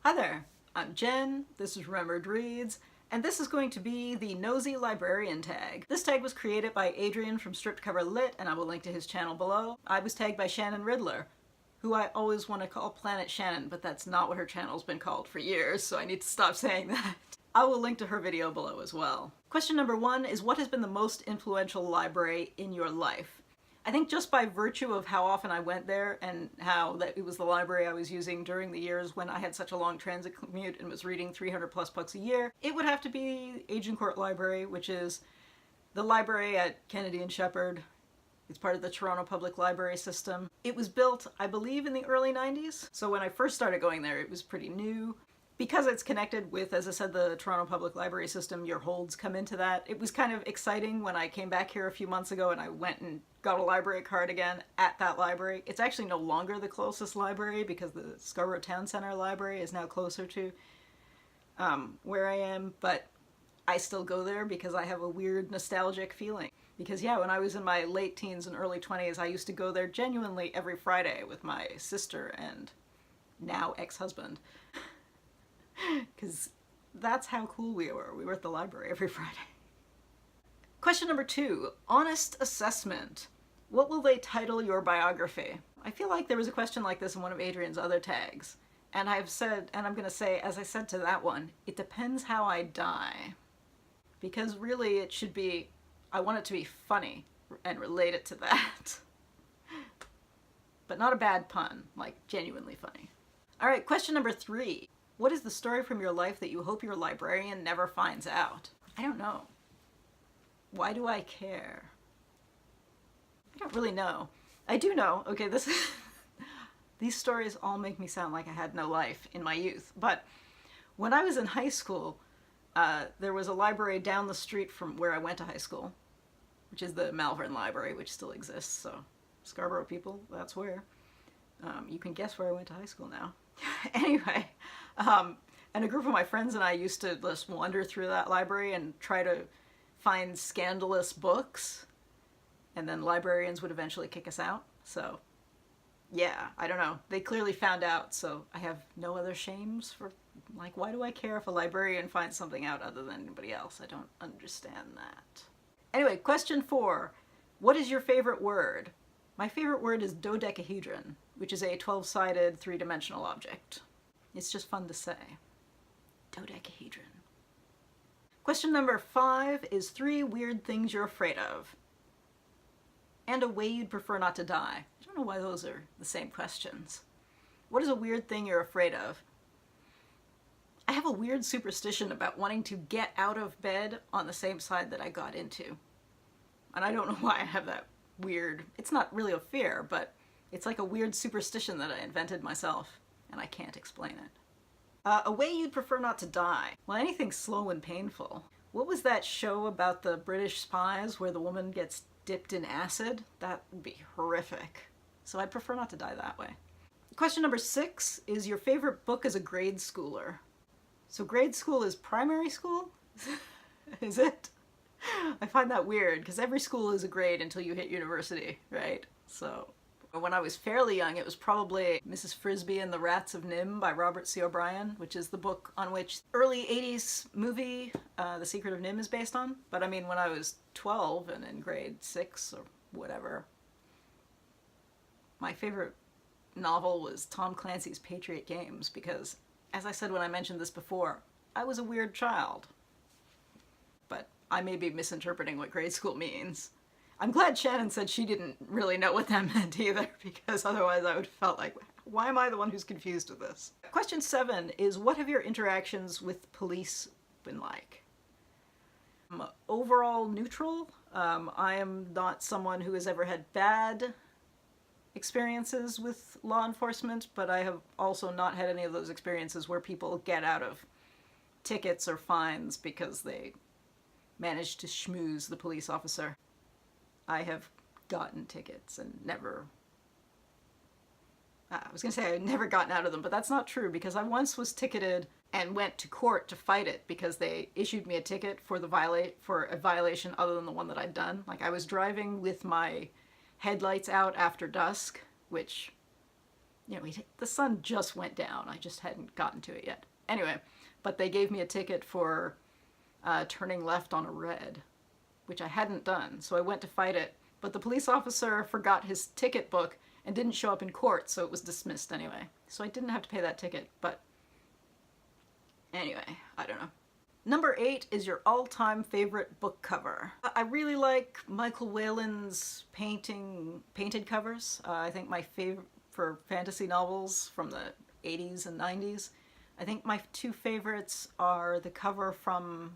Hi there, I'm Jen, this is Remembered Reads, and this is going to be the Nosy Librarian tag. This tag was created by Adrian from Stripped Cover Lit, and I will link to his channel below. I was tagged by Shannon Riddler, who I always want to call Planet Shannon, but that's not what her channel's been called for years, so I need to stop saying that. I will link to her video below as well. Question number 1 is, what has been the most influential library in your life? I think just by virtue of how often I went there and how that it was the library I was using during the years when I had such a long transit commute and was reading 300 plus books a year, it would have to be Agincourt Library, which is the library at Kennedy and Shepherd. It's part of the Toronto Public Library system. It was built, I believe, in the early 90s. So when I first started going there, it was pretty new. Because it's connected with, as I said, the Toronto Public Library system, your holds come into that. It was kind of exciting when I came back here a few months ago and I went and got a library card again at that library. It's actually no longer the closest library because the Scarborough Town Centre Library is now closer to where I am, but I still go there because I have a weird nostalgic feeling. Because yeah, when I was in my late teens and early 20s, I used to go there genuinely every Friday with my sister and now ex-husband. Because that's how cool we were. We were at the library every Friday. Question number 2, honest assessment. What will they title your biography? I feel like there was a question like this in one of Adrian's other tags. And I've said, and I'm going to say, as I said to that one, it depends how I die. Because really it should be, I want it to be funny and relate it to that. But not a bad pun, like genuinely funny. All right, question number 3. What is the story from your life that you hope your librarian never finds out? I don't know. Why do I care? I don't really know. I do know, okay, these stories all make me sound like I had no life in my youth, but when I was in high school, there was a library down the street from where I went to high school, which is the Malvern Library, which still exists, so Scarborough people, that's where. You can guess where I went to high school now. Anyway, and a group of my friends and I used to just wander through that library and try to find scandalous books, and then librarians would eventually kick us out. So yeah, I don't know. They clearly found out, so I have no other shames for, like, why do I care if a librarian finds something out other than anybody else? I don't understand that. Anyway, question 4. What is your favorite word? My favorite word is dodecahedron, which is a 12-sided, 3-dimensional object. It's just fun to say. Dodecahedron. Question number 5 is 3 weird things you're afraid of. And a way you'd prefer not to die. I don't know why those are the same questions. What is a weird thing you're afraid of? I have a weird superstition about wanting to get out of bed on the same side that I got into. And I don't know why I have that weird, it's not really a fear, but it's like a weird superstition that I invented myself, and I can't explain it. A way you'd prefer not to die. Well, anything slow and painful. What was that show about the British spies where the woman gets dipped in acid? That would be horrific. So I'd prefer not to die that way. Question number 6 is your favorite book as a grade schooler. So grade school is primary school? Is it? I find that weird, because every school is a grade until you hit university, right? So when I was fairly young, it was probably Mrs. Frisbee and the Rats of Nim by Robert C. O'Brien, which is the book on which early 80s movie The Secret of Nim is based on. But I mean, when I was 12 and in grade 6 or whatever, my favorite novel was Tom Clancy's Patriot Games, because, as I said when I mentioned this before, I was a weird child. But I may be misinterpreting what grade school means. I'm glad Shannon said she didn't really know what that meant either, because otherwise I would have felt like, why am I the one who's confused with this? Question 7 is, what have your interactions with police been like? Overall neutral. I am not someone who has ever had bad experiences with law enforcement, but I have also not had any of those experiences where people get out of tickets or fines because they managed to schmooze the police officer. I have gotten tickets and never... I was gonna say I've never gotten out of them, but that's not true, because I once was ticketed and went to court to fight it because they issued me a ticket for a violation other than the one that I'd done. Like, I was driving with my headlights out after dusk, which You know, the sun just went down. I just hadn't gotten to it yet. Anyway, but they gave me a ticket for turning left on a red, which I hadn't done, so I went to fight it. But the police officer forgot his ticket book and didn't show up in court, so it was dismissed anyway. So I didn't have to pay that ticket, but anyway, I don't know. Number 8 is your all-time favorite book cover. I really like Michael Whalen's painted covers. I think my favorite for fantasy novels from the 80s and 90s. I think my 2 favorites are the cover from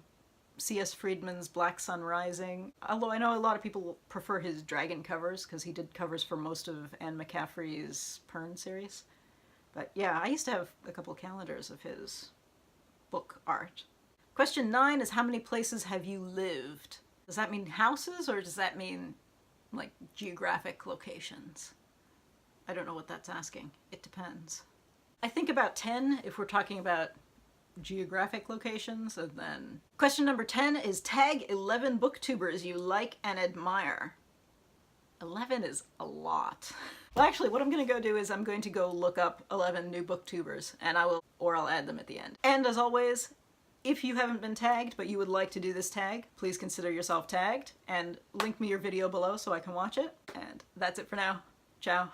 C.S. Friedman's Black Sun Rising, although I know a lot of people prefer his dragon covers because he did covers for most of Anne McCaffrey's Pern series. But yeah, I used to have a couple calendars of his book art. Question 9 is how many places have you lived? Does that mean houses or does that mean like geographic locations? I don't know what that's asking. It depends. I think about 10 if we're talking about geographic locations, and then... Question number 10 is tag 11 booktubers you like and admire. 11 is a lot. Well, actually, what I'm going to go do is I'm going to go look up 11 new booktubers, and I'll add them at the end. And as always, if you haven't been tagged but you would like to do this tag, please consider yourself tagged, and link me your video below so I can watch it. And that's it for now. Ciao.